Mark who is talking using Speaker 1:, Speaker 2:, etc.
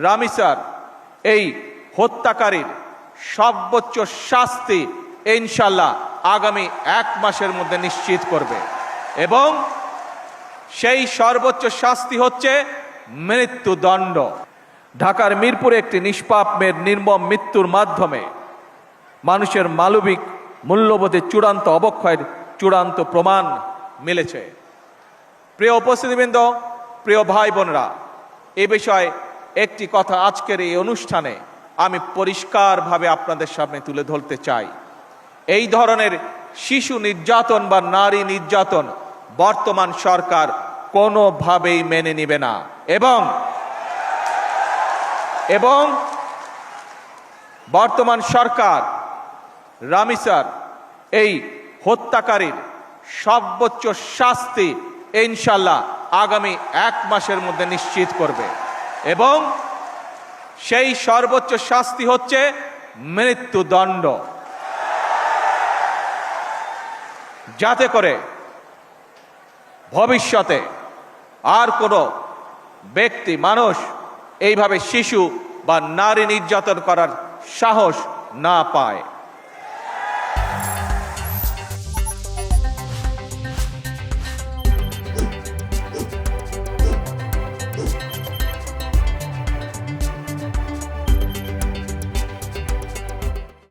Speaker 1: রামিসার এই হত্যাকারীর সর্বোচ্চ শাস্তি ইনশাআল্লাহ আগামী 1 মাসের মধ্যে নিশ্চিত করবে এবং সেই সর্বোচ্চ শাস্তি হচ্ছে মৃত্যুদণ্ড। ঢাকার মিরপুরে একটি নিষ্পাপ মেয়ের নির্মম মৃত্যুর মাধ্যমে মানুষের মানবিক মূল্যবোধের চূড়ান্ত অবক্ষয়ের চূড়ান্ত প্রমাণ মিলেছে। প্রিয় উপস্থিতিবৃন্দ, প্রিয় ভাই বোনরা, এ বিষয়ে একটি কথা আজকের এই অনুষ্ঠানে আমি পরিষ্কারভাবে আপনাদের সামনে তুলে ধরতে চাই। এই ধরনের শিশু নির্যাতন বা নারী নির্যাতন বর্তমান সরকার কোনোভাবেই মেনে নেবে না এবং বর্তমান সরকার রামিসার এই হত্যাকারীর সর্বোচ্চ শাস্তি ইনশাআল্লাহ আগামী 1 মাসের মধ্যে নিশ্চিত করবে এবং সেই সর্বোচ্চ শাস্তি হচ্ছে মৃত্যুদণ্ড, যাতে করে ভবিষ্যতে আর কোনো ব্যক্তি মানুষ এইভাবে শিশু বা নারী নির্যাতন করার সাহস না পায়।